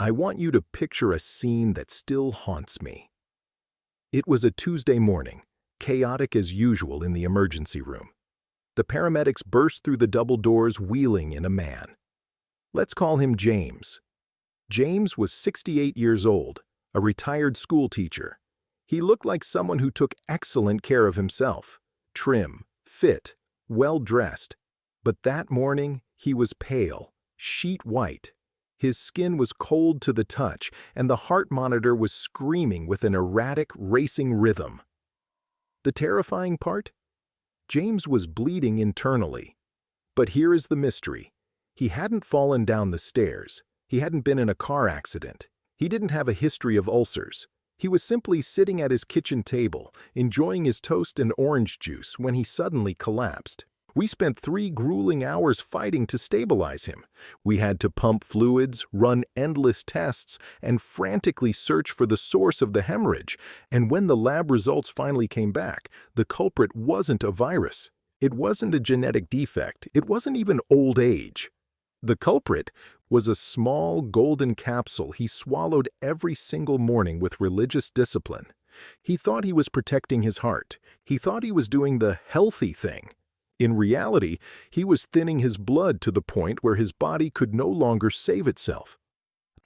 I want you to picture a scene that still haunts me. It was a Tuesday morning, chaotic as usual in the emergency room. The paramedics burst through the double doors wheeling in a man. Let's call him James. James was 68 years old, a retired school teacher. He looked like someone who took excellent care of himself, trim, fit, well-dressed. But that morning, he was pale, sheet white. His skin was cold to the touch, and the heart monitor was screaming with an erratic, racing rhythm. The terrifying part? James was bleeding internally. But here is the mystery. He hadn't fallen down the stairs. He hadn't been in a car accident. He didn't have a history of ulcers. He was simply sitting at his kitchen table, enjoying his toast and orange juice when he suddenly collapsed. We spent 3 grueling hours fighting to stabilize him. We had to pump fluids, run endless tests, and frantically search for the source of the hemorrhage. And when the lab results finally came back, the culprit wasn't a virus. It wasn't a genetic defect. It wasn't even old age. The culprit was a small golden capsule he swallowed every single morning with religious discipline. He thought he was protecting his heart. He thought he was doing the healthy thing. In reality, he was thinning his blood to the point where his body could no longer save itself.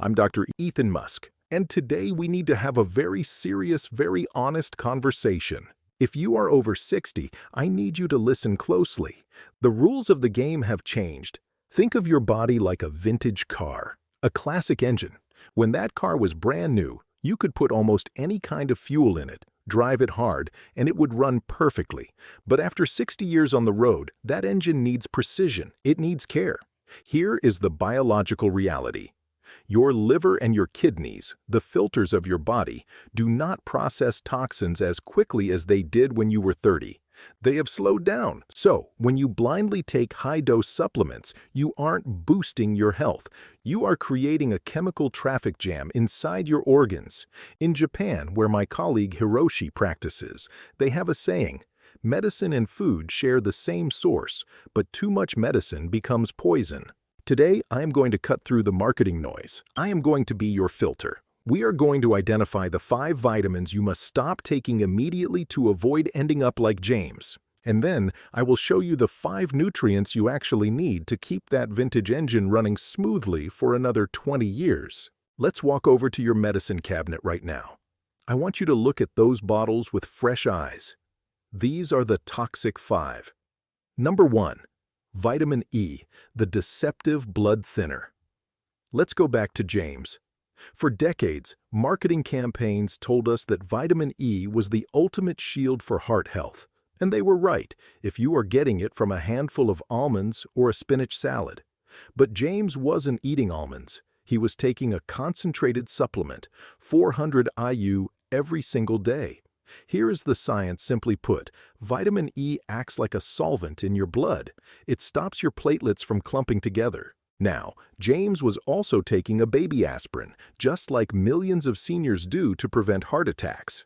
I'm Dr. Ethan Musk, and today we need to have a very serious, very honest conversation. If you are over 60, I need you to listen closely. The rules of the game have changed. Think of your body like a vintage car, a classic engine. When that car was brand new, you could put almost any kind of fuel in it, drive it hard, and it would run perfectly. But after 60 years on the road, that engine needs precision. It needs care. Here is the biological reality. Your liver and your kidneys, the filters of your body, do not process toxins as quickly as they did when you were 30. They have slowed down. So, when you blindly take high-dose supplements, you aren't boosting your health. You are creating a chemical traffic jam inside your organs. In Japan, where my colleague Hiroshi practices, they have a saying, medicine and food share the same source, but too much medicine becomes poison. Today, I am going to cut through the marketing noise. I am going to be your filter. We are going to identify the 5 vitamins you must stop taking immediately to avoid ending up like James. And then, I will show you the 5 nutrients you actually need to keep that vintage engine running smoothly for another 20 years. Let's walk over to your medicine cabinet right now. I want you to look at those bottles with fresh eyes. These are the toxic 5. Number 1. Vitamin E, the deceptive blood thinner. Let's go back to James. For decades, marketing campaigns told us that vitamin E was the ultimate shield for heart health. And they were right, if you are getting it from a handful of almonds or a spinach salad. But James wasn't eating almonds. He was taking a concentrated supplement, 400 IU, every single day. Here is the science simply put. Vitamin E acts like a solvent in your blood. It stops your platelets from clumping together. Now, James was also taking a baby aspirin, just like millions of seniors do to prevent heart attacks.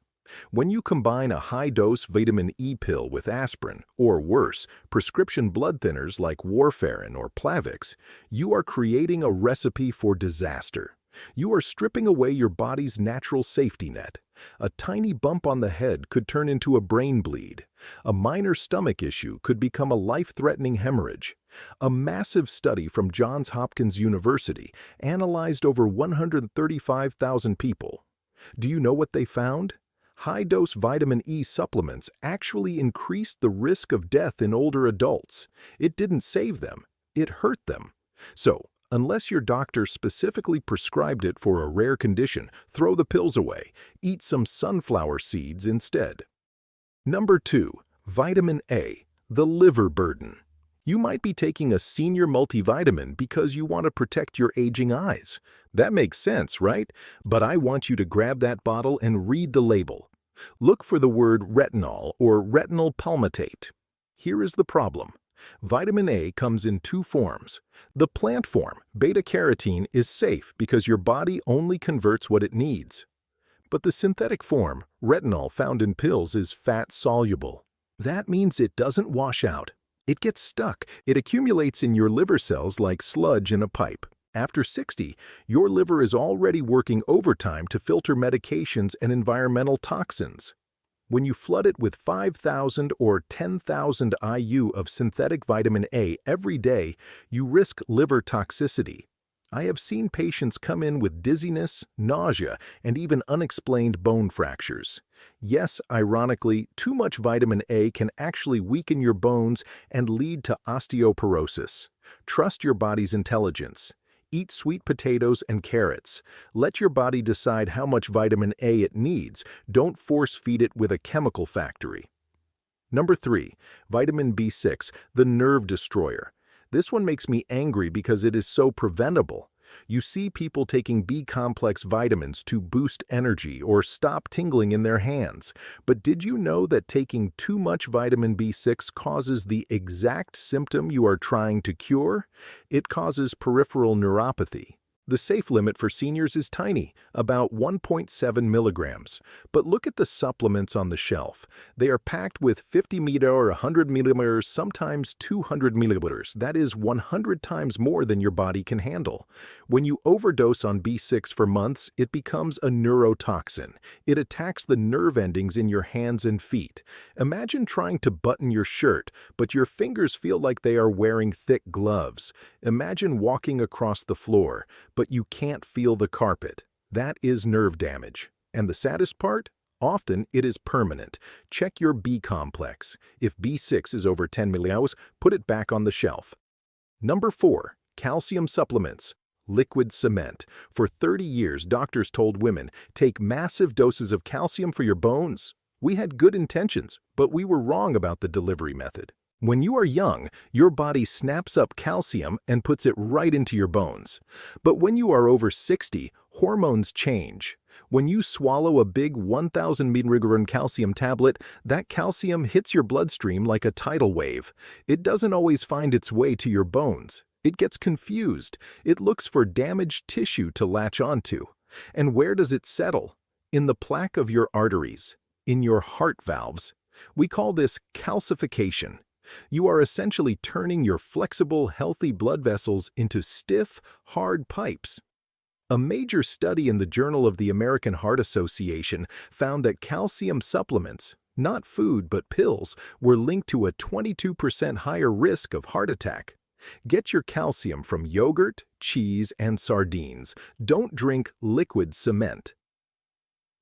When you combine a high-dose vitamin E pill with aspirin, or worse, prescription blood thinners like warfarin or Plavix, you are creating a recipe for disaster. You are stripping away your body's natural safety net. A tiny bump on the head could turn into a brain bleed. A minor stomach issue could become a life-threatening hemorrhage. A massive study from Johns Hopkins University analyzed over 135,000 people. Do you know what they found? High-dose vitamin E supplements actually increased the risk of death in older adults. It didn't save them, it hurt them. So, unless your doctor specifically prescribed it for a rare condition, throw the pills away. Eat some sunflower seeds instead. Number 2. Vitamin A, the liver burden. You might be taking a senior multivitamin because you want to protect your aging eyes. That makes sense, right? But I want you to grab that bottle and read the label. Look for the word retinol or retinol palmitate. Here is the problem. Vitamin A comes in 2 forms. The plant form, beta-carotene, is safe because your body only converts what it needs. But the synthetic form, retinol found in pills, is fat-soluble. That means it doesn't wash out. It gets stuck. It accumulates in your liver cells like sludge in a pipe. After 60, your liver is already working overtime to filter medications and environmental toxins. When you flood it with 5,000 or 10,000 IU of synthetic vitamin A every day, you risk liver toxicity. I have seen patients come in with dizziness, nausea, and even unexplained bone fractures. Yes, ironically, too much vitamin A can actually weaken your bones and lead to osteoporosis. Trust your body's intelligence. Eat sweet potatoes and carrots. Let your body decide how much vitamin A it needs. Don't force-feed it with a chemical factory. Number 3. Vitamin B6, the nerve destroyer. This one makes me angry because it is so preventable. You see people taking B-complex vitamins to boost energy or stop tingling in their hands. But did you know that taking too much vitamin B6 causes the exact symptom you are trying to cure? It causes peripheral neuropathy. The safe limit for seniors is tiny, about 1.7 milligrams. But look at the supplements on the shelf. They are packed with 50 milliliters or 100 milliliters, sometimes 200 milliliters. That is 100 times more than your body can handle. When you overdose on B6 for months, it becomes a neurotoxin. It attacks the nerve endings in your hands and feet. Imagine trying to button your shirt, but your fingers feel like they are wearing thick gloves. Imagine walking across the floor, but you can't feel the carpet. That is nerve damage. And the saddest part? Often it is permanent. Check your B complex. If B6 is over 10 millihours, put it back on the shelf. Number 4. Calcium supplements. Liquid cement. For 30 years, doctors told women, take massive doses of calcium for your bones. We had good intentions, but we were wrong about the delivery method. When you are young, your body snaps up calcium and puts it right into your bones. But when you are over 60, hormones change. When you swallow a big 1,000 milligram calcium tablet, that calcium hits your bloodstream like a tidal wave. It doesn't always find its way to your bones. It gets confused. It looks for damaged tissue to latch onto. And where does it settle? In the plaque of your arteries, in your heart valves. We call this calcification. You are essentially turning your flexible, healthy blood vessels into stiff, hard pipes. A major study in the Journal of the American Heart Association found that calcium supplements, not food but pills, were linked to a 22% higher risk of heart attack. Get your calcium from yogurt, cheese, and sardines. Don't drink liquid cement.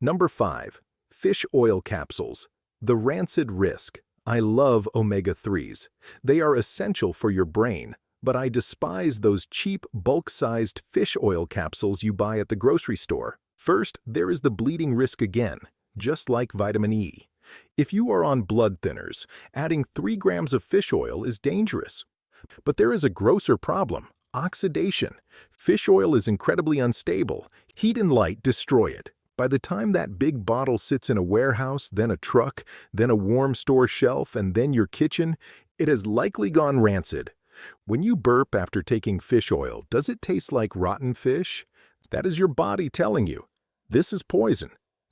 Number 5. Fish oil capsules. The rancid risk. I love omega-3s. They are essential for your brain, but I despise those cheap, bulk-sized fish oil capsules you buy at the grocery store. First, there is the bleeding risk again, just like vitamin E. If you are on blood thinners, adding 3 grams of fish oil is dangerous. But there is a grosser problem: oxidation. Fish oil is incredibly unstable. Heat and light destroy it. By the time that big bottle sits in a warehouse, then a truck, then a warm store shelf, and then your kitchen, it has likely gone rancid. When you burp after taking fish oil, does it taste like rotten fish? That is your body telling you. This is poison.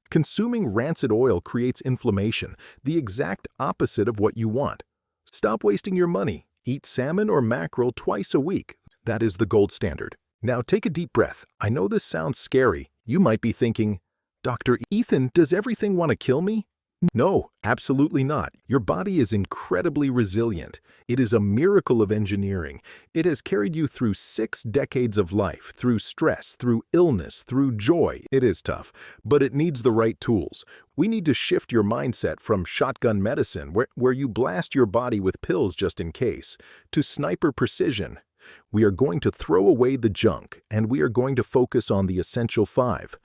Consuming rancid oil creates inflammation, the exact opposite of what you want. Stop wasting your money. Eat salmon or mackerel twice a week. That is the gold standard. Now take a deep breath. I know this sounds scary. You might be thinking, Dr. Ethan, does everything want to kill me? No, absolutely not. Your body is incredibly resilient. It is a miracle of engineering. It has carried you through 6 decades of life, through stress, through illness, through joy. It is tough, but it needs the right tools. We need to shift your mindset from shotgun medicine, where you blast your body with pills just in case, to sniper precision. We are going to throw away the junk, and we are going to focus on the essential 5.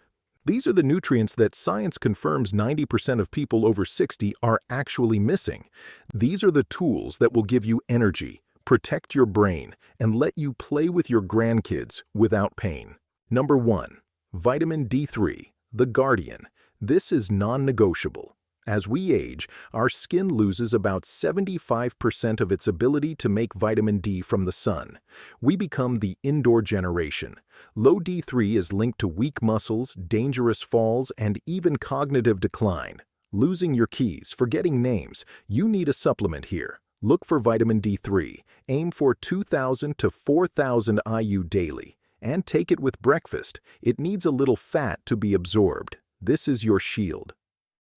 These are the nutrients that science confirms 90% of people over 60 are actually missing. These are the tools that will give you energy, protect your brain, and let you play with your grandkids without pain. Number 1. Vitamin D3, the guardian. This is non-negotiable. As we age, our skin loses about 75% of its ability to make vitamin D from the sun. We become the indoor generation. Low D3 is linked to weak muscles, dangerous falls, and even cognitive decline. Losing your keys, forgetting names, you need a supplement here. Look for vitamin D3. Aim for 2,000 to 4,000 IU daily. And take it with breakfast. It needs a little fat to be absorbed. This is your shield.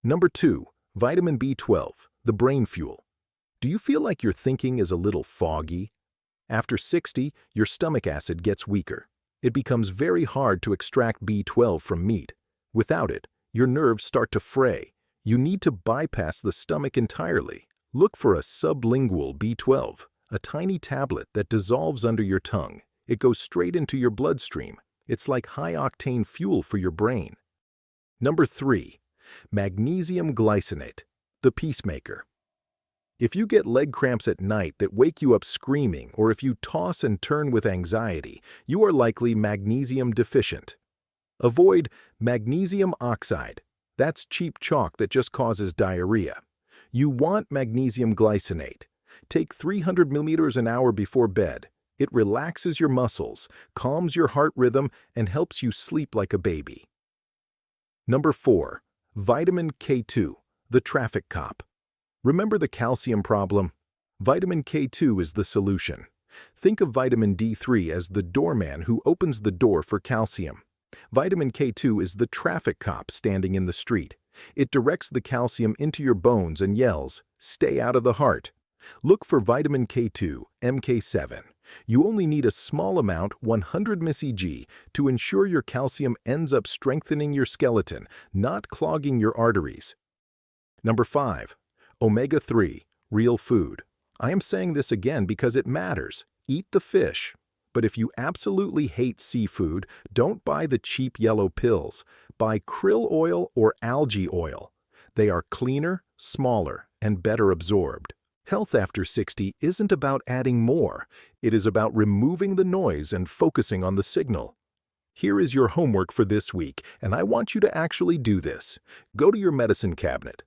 Number 2. Vitamin B12, the brain fuel. Do you feel like your thinking is a little foggy? After 60, your stomach acid gets weaker. It becomes very hard to extract B12 from meat. Without it, your nerves start to fray. You need to bypass the stomach entirely. Look for a sublingual B12, a tiny tablet that dissolves under your tongue. It goes straight into your bloodstream. It's like high-octane fuel for your brain. Number 3. Magnesium glycinate, the peacemaker. If you get leg cramps at night that wake you up screaming, or if you toss and turn with anxiety, you are likely magnesium deficient. Avoid magnesium oxide. That's cheap chalk that just causes diarrhea. You want magnesium glycinate. Take 300 milliliters an hour before bed. It relaxes your muscles, calms your heart rhythm, and helps you sleep like a baby. Number 4. Vitamin K2, the traffic cop. Remember the calcium problem? Vitamin K2 is the solution. Think of vitamin D3 as the doorman who opens the door for calcium. Vitamin K2 is the traffic cop standing in the street. It directs the calcium into your bones and yells, "Stay out of the heart." Look for vitamin K2, MK7. You only need a small amount, 100 mcg, to ensure your calcium ends up strengthening your skeleton, not clogging your arteries. Number 5. Omega-3, real food. I am saying this again because it matters. Eat the fish. But if you absolutely hate seafood, don't buy the cheap yellow pills. Buy krill oil or algae oil. They are cleaner, smaller, and better absorbed. Health after 60 isn't about adding more. It is about removing the noise and focusing on the signal. Here is your homework for this week, and I want you to actually do this. Go to your medicine cabinet.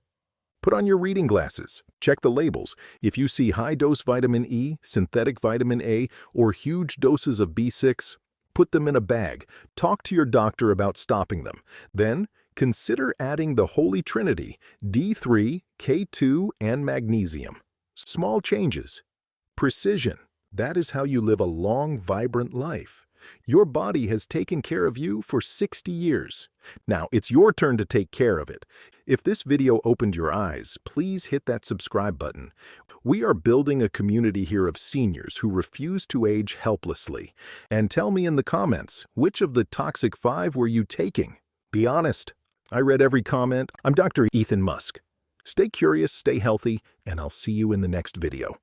Put on your reading glasses. Check the labels. If you see high-dose vitamin E, synthetic vitamin A, or huge doses of B6, put them in a bag. Talk to your doctor about stopping them. Then, consider adding the Holy Trinity, D3, K2, and magnesium. Small changes. Precision. That is how you live a long, vibrant life. Your body has taken care of you for 60 years. Now, it's your turn to take care of it. If this video opened your eyes, please hit that subscribe button. We are building a community here of seniors who refuse to age helplessly. And tell me in the comments, which of the toxic 5 were you taking? Be honest. I read every comment. I'm Dr. Ethan Musk. Stay curious, stay healthy, and I'll see you in the next video.